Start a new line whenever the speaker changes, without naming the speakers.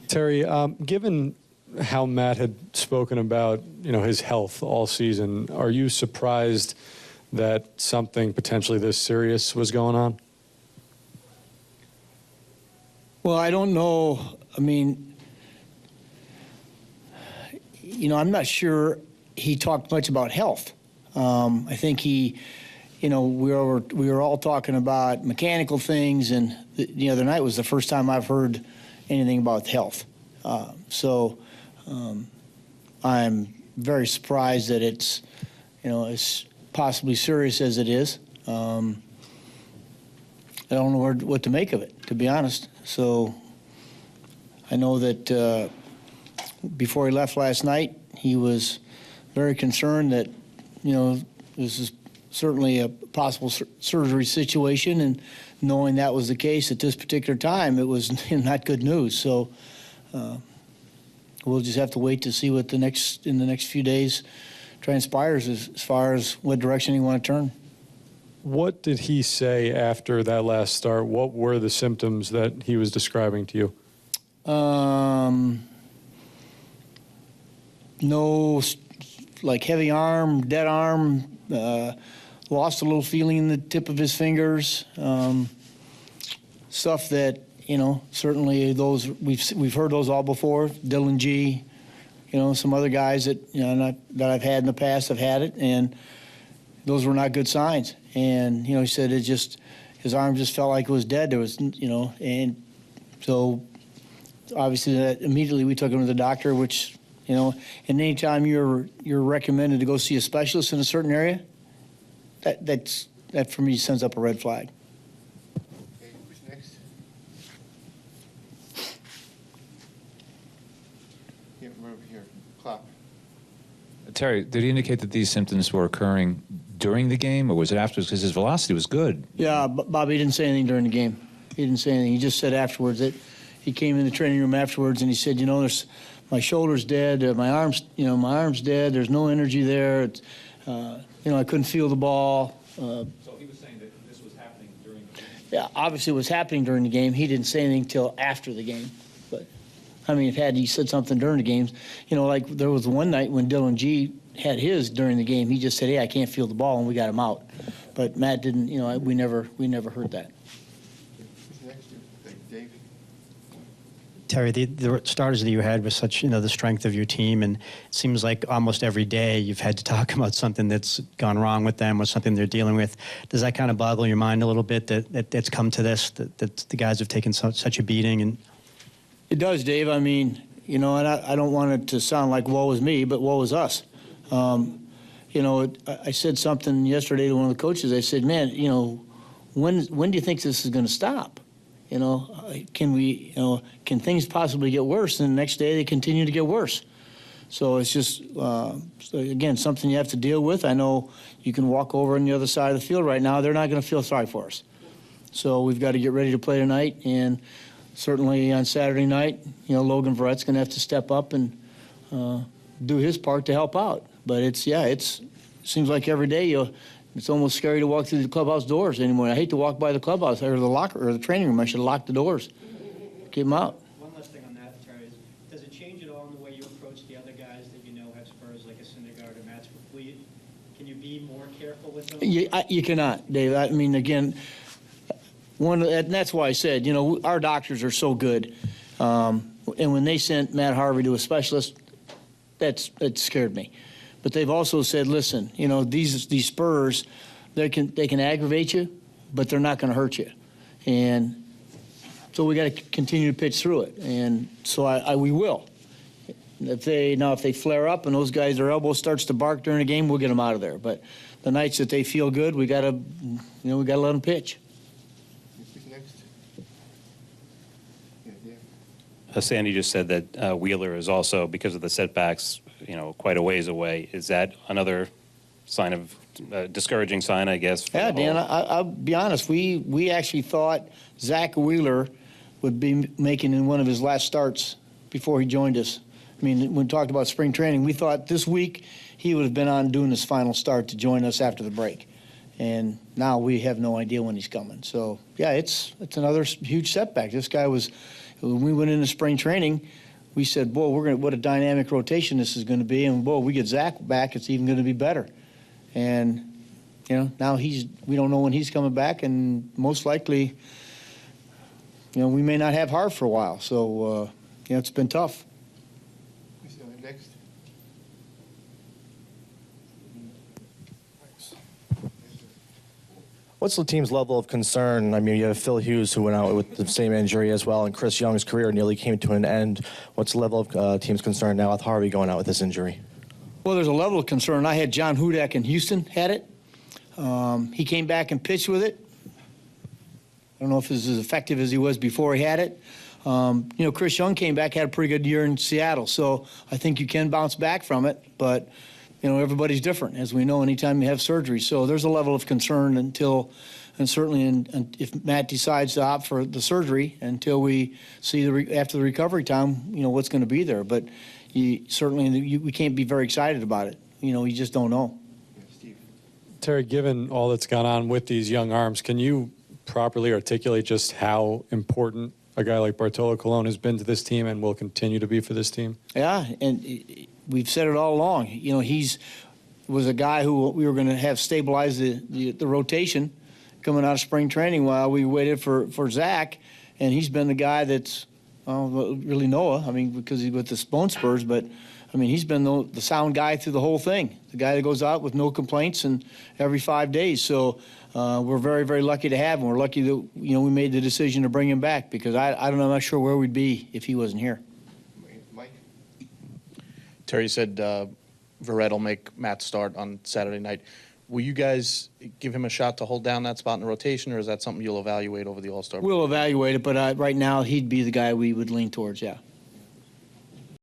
Terry, given how Matt had spoken about, his health all season, are you surprised that something potentially this serious was going on?
Well, I don't know. I mean, I'm not sure he talked much about health. I think he, we were all talking about mechanical things, and the other night was the first time I've heard anything about health. I'm very surprised that it's, as possibly serious as it is. I don't know what to make of it, to be honest. So I know that before he left last night, he was very concerned that, this is certainly a possible surgery situation, and knowing that was the case at this particular time, it was not good news. So we'll just have to wait to see what in the next few days transpires as far as what direction he want to turn.
What did he say after that last start? What were the symptoms that he was describing to you?
No, like heavy arm, dead arm, lost a little feeling in the tip of his fingers. Stuff that, certainly those we've heard those all before. Dylan G, some other guys that that I've had in the past have had it, and those were not good signs. And he said his arm just felt like it was dead. There was, and so obviously that immediately we took him to the doctor, which, and anytime you're recommended to go see a specialist in a certain area, that for me sends up a red flag.
Okay, who's next? Yeah, right over here. Klopp.
Terry, did he indicate that these symptoms were occurring during the game, or was it afterwards? Because his velocity was good.
Yeah, Bobby didn't say anything during the game. He didn't say anything. He just said afterwards that he came in the training room afterwards and he said, my shoulder's dead, my arm's dead. There's no energy there. It's, I couldn't feel the ball.
So he was saying that this was happening during the game?
Yeah, obviously it was happening during the game. He didn't say anything till after the game. But, if he said something during the games, like there was one night when Dylan G had his during the game, he just said, hey, I can't feel the ball, and we got him out. But Matt didn't, we never heard that.
Who's next? Dave.
Terry, the starters that you had was such, the strength of your team, and it seems like almost every day you've had to talk about something that's gone wrong with them or something they're dealing with. Does that kind of boggle your mind a little bit that it's come to this, that the guys have taken such a beating? And
it does, Dave. And I don't want it to sound like woe is me, but woe is us. I said something yesterday to one of the coaches. I said, man, when do you think this is going to stop? Can things possibly get worse? And the next day they continue to get worse. So it's just, again, something you have to deal with. I know you can walk over on the other side of the field right now. They're not going to feel sorry for us. So we've got to get ready to play tonight. And certainly on Saturday night, Logan Verrett's going to have to step up and do his part to help out. But it seems like every day it's almost scary to walk through the clubhouse doors anymore. I hate to walk by the clubhouse or the locker or the training room. I should have locked the doors, keep them out.
One last thing on that, Terry, does it change at all in the way you approach the other guys that have Spurs, like a Syndergaard or Matt? Can you be more careful with them?
You cannot, Dave. Again, and that's why I said, our doctors are so good. And when they sent Matt Harvey to a specialist, that scared me. But they've also said, listen, these Spurs, they can aggravate you, but they're not going to hurt you. And so we got to continue to pitch through it. And so we will. If they flare up and those guys, their elbow starts to bark during the game, we'll get them out of there. But the nights that they feel good, we got to let them pitch.
Who's next?
Sandy just said that Wheeler is also, because of the setbacks, quite a ways away. Is that another sign of discouraging sign, I guess?
Yeah, Dan, I'll be honest. We actually thought Zach Wheeler would be making in one of his last starts before he joined us. When we talked about spring training, we thought this week he would have been on doing his final start to join us after the break. And now we have no idea when he's coming. So, yeah, it's another huge setback. This guy was When we went into spring training, we said, boy, what a dynamic rotation this is going to be. And, boy, we get Zach back, it's even going to be better. And, now we don't know when he's coming back, and most likely, we may not have Harv for a while. So, it's been tough.
Next.
What's the team's level of concern? I mean, you have Phil Hughes, who went out with the same injury as well, and Chris Young's career nearly came to an end. What's the level of team's concern now with Harvey going out with this injury?
Well, there's a level of concern. I had John Hudak in Houston had it. He came back and pitched with it. I don't know if it was as effective as he was before he had it. Chris Young came back, had a pretty good year in Seattle, so I think you can bounce back from it, but everybody's different, as we know, anytime you have surgery. So there's a level of concern and certainly if Matt decides to opt for the surgery, until we see after the recovery time, what's going to be there. But we can't be very excited about it. You just don't know.
Steve.
Terry, given all that's gone on with these young arms, can you properly articulate just how important a guy like Bartolo Colon has been to this team and will continue to be for this team?
Yeah, and we've said it all along. He's was a guy who we were going to have stabilize the rotation coming out of spring training while we waited for Zach, and he's been the guy that's really Noah. I mean, because he's with the Bone Spurs, but I mean, he's been the sound guy through the whole thing. The guy that goes out with no complaints and every 5 days. So we're very, very lucky to have him. We're lucky that we made the decision to bring him back, because I don't know, I'm not sure where we'd be if he wasn't here.
Mike.
Terry said Verrett will make Matt start on Saturday night. Will you guys give him a shot to hold down that spot in the rotation, or is that something you'll evaluate over the All-Star break?
We'll evaluate it, but right now he'd be the guy we would lean towards, yeah.